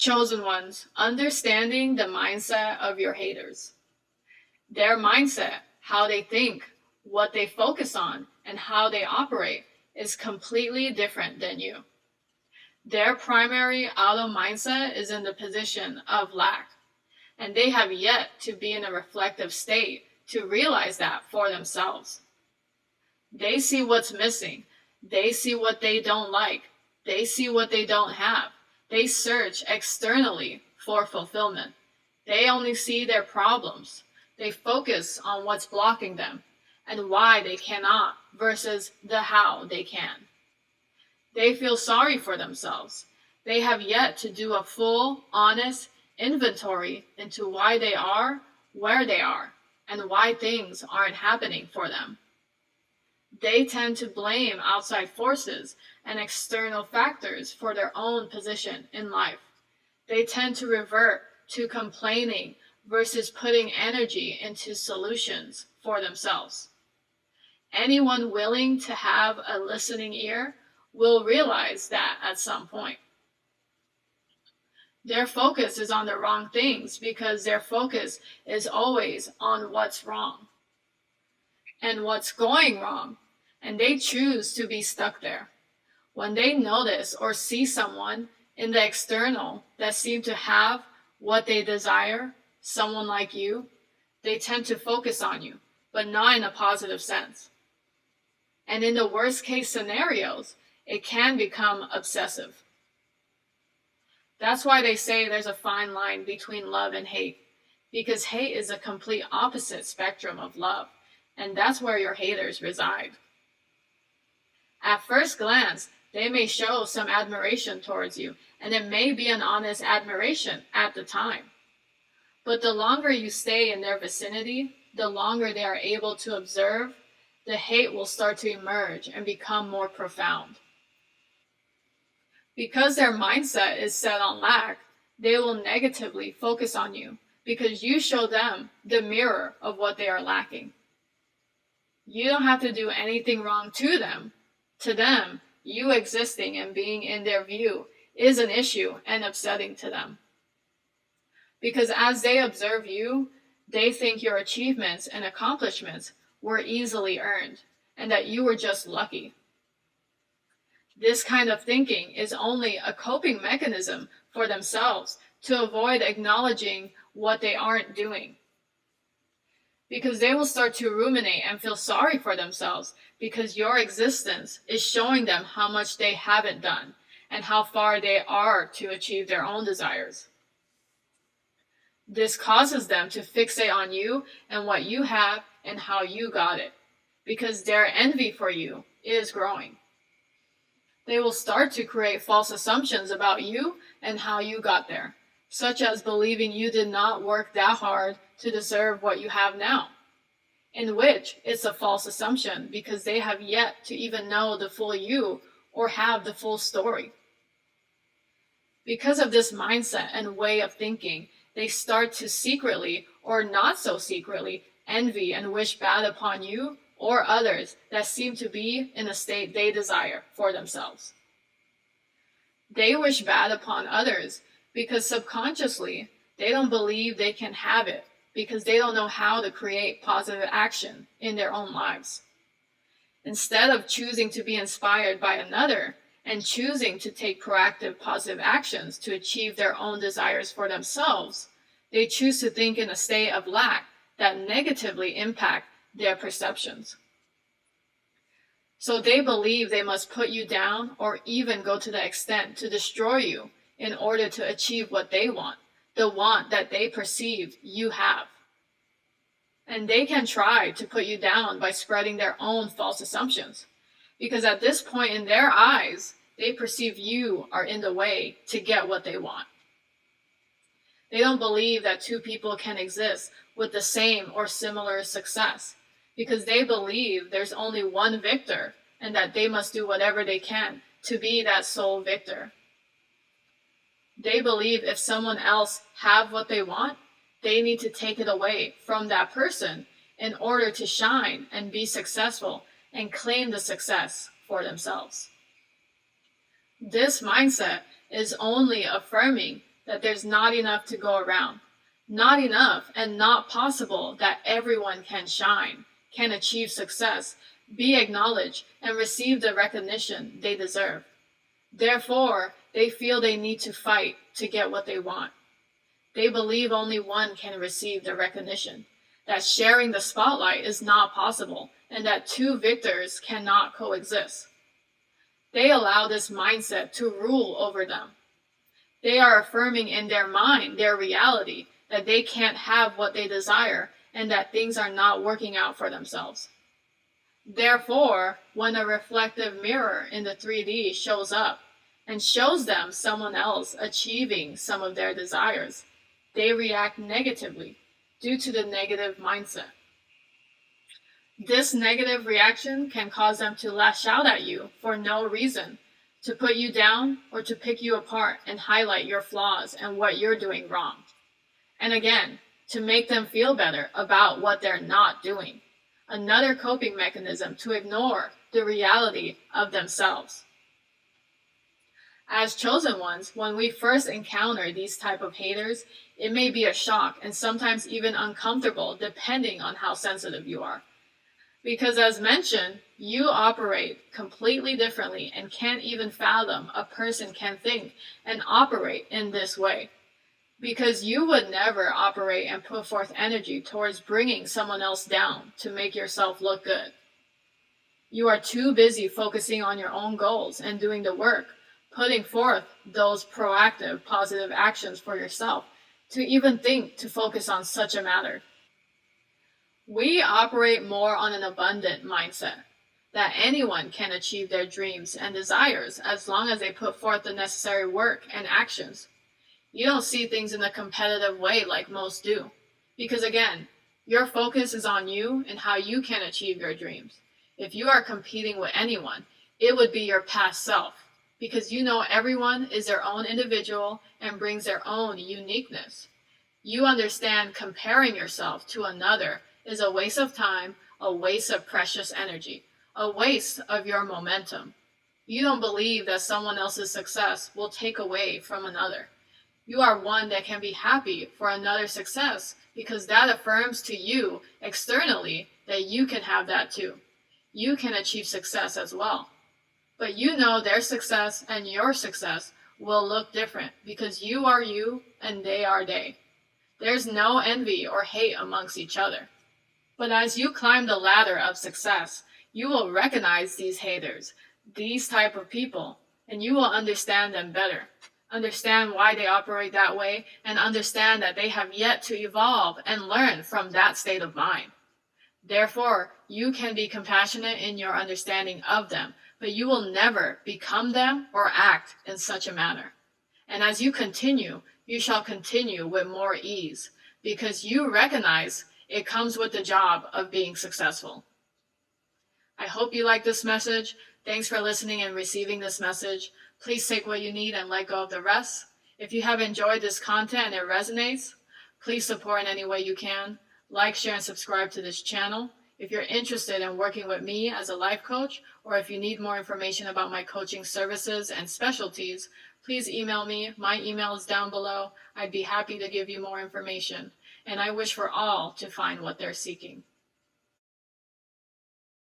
Chosen ones, understanding the mindset of your haters. Their mindset, how they think, what they focus on, and how they operate is completely different than you. Their primary auto mindset is in the position of lack, and they have yet to be in a reflective state to realize that for themselves. They see what's missing. They see what they don't like. They see what they don't have. They search externally for fulfillment. They only see their problems. They focus on what's blocking them and why they cannot versus the how they can. They feel sorry for themselves. They have yet to do a full, honest inventory into why they are where they are and why things aren't happening for them. They tend to blame outside forces and external factors for their own position in life. They tend to revert to complaining versus putting energy into solutions for themselves. Anyone willing to have a listening ear will realize that at some point. Their focus is on the wrong things because their focus is always on what's wrong and what's going wrong, and they choose to be stuck there. When they notice or see someone in the external that seem to have what they desire, someone like you, they tend to focus on you, but not in a positive sense. And in the worst case scenarios, it can become obsessive. That's why they say there's a fine line between love and hate, because hate is a complete opposite spectrum of love, and that's where your haters reside. At first glance, they may show some admiration towards you, and it may be an honest admiration at the time. But the longer you stay in their vicinity, the longer they are able to observe, the hate will start to emerge and become more profound. Because their mindset is set on lack, they will negatively focus on you because you show them the mirror of what they are lacking. You don't have to do anything wrong to them. To them, you existing and being in their view is an issue and upsetting to them. Because as they observe you, they think your achievements and accomplishments were easily earned and that you were just lucky. This kind of thinking is only a coping mechanism for themselves to avoid acknowledging what they aren't doing. Because they will start to ruminate and feel sorry for themselves because your existence is showing them how much they haven't done and how far they are to achieve their own desires. This causes them to fixate on you and what you have and how you got it, because their envy for you is growing. They will start to create false assumptions about you and how you got there, such as believing you did not work that hard to deserve what you have now, in which it's a false assumption because they have yet to even know the full you or have the full story. Because of this mindset and way of thinking, they start to secretly or not so secretly envy and wish bad upon you or others that seem to be in a state they desire for themselves. They wish bad upon others because subconsciously they don't believe they can have it because they don't know how to create positive action in their own lives. Instead of choosing to be inspired by another and choosing to take proactive positive actions to achieve their own desires for themselves, they choose to think in a state of lack that negatively impact their perceptions. So they believe they must put you down or even go to the extent to destroy you in order to achieve what they want, the want that they perceive you have. And they can try to put you down by spreading their own false assumptions, because at this point in their eyes, they perceive you are in the way to get what they want. They don't believe that two people can exist with the same or similar success, because they believe there's only one victor and that they must do whatever they can to be that sole victor. They believe if someone else have what they want, they need to take it away from that person in order to shine and be successful and claim the success for themselves. This mindset is only affirming that there's not enough to go around. Not enough and not possible that everyone can shine, can achieve success, be acknowledged, and receive the recognition they deserve. Therefore, they feel they need to fight to get what they want. They believe only one can receive the recognition, that sharing the spotlight is not possible, and that two victors cannot coexist. They allow this mindset to rule over them. They are affirming in their mind, their reality, that they can't have what they desire and that things are not working out for themselves. Therefore, when a reflective mirror in the 3D shows up and shows them someone else achieving some of their desires, they react negatively due to the negative mindset. This negative reaction can cause them to lash out at you for no reason, to put you down or to pick you apart and highlight your flaws and what you're doing wrong. And again, to make them feel better about what they're not doing. Another coping mechanism to ignore the reality of themselves. As chosen ones, when we first encounter these type of haters, it may be a shock and sometimes even uncomfortable depending on how sensitive you are. Because as mentioned, you operate completely differently and can't even fathom a person can think and operate in this way. Because you would never operate and put forth energy towards bringing someone else down to make yourself look good. You are too busy focusing on your own goals and doing the work, putting forth those proactive, positive actions for yourself to even think to focus on such a matter. We operate more on an abundant mindset, that anyone can achieve their dreams and desires as long as they put forth the necessary work and actions. You don't see things in a competitive way like most do. Because again, your focus is on you and how you can achieve your dreams. If you are competing with anyone, it would be your past self. Because you know everyone is their own individual and brings their own uniqueness. You understand comparing yourself to another is a waste of time, a waste of precious energy, a waste of your momentum. You don't believe that someone else's success will take away from another. You are one that can be happy for another's success because that affirms to you externally that you can have that too. You can achieve success as well. But you know their success and your success will look different because you are you and they are they. There's no envy or hate amongst each other. But as you climb the ladder of success, you will recognize these haters, these type of people, and you will understand them better. Understand why they operate that way, and understand that they have yet to evolve and learn from that state of mind. Therefore, you can be compassionate in your understanding of them, but you will never become them or act in such a manner. And as you continue, you shall continue with more ease, because you recognize it comes with the job of being successful. I hope you like this message. Thanks for listening and receiving this message. Please take what you need and let go of the rest. If you have enjoyed this content and it resonates, please support in any way you can. Like, share, and subscribe to this channel. If you're interested in working with me as a life coach, or if you need more information about my coaching services and specialties, please email me. My email is down below. I'd be happy to give you more information. And I wish for all to find what they're seeking.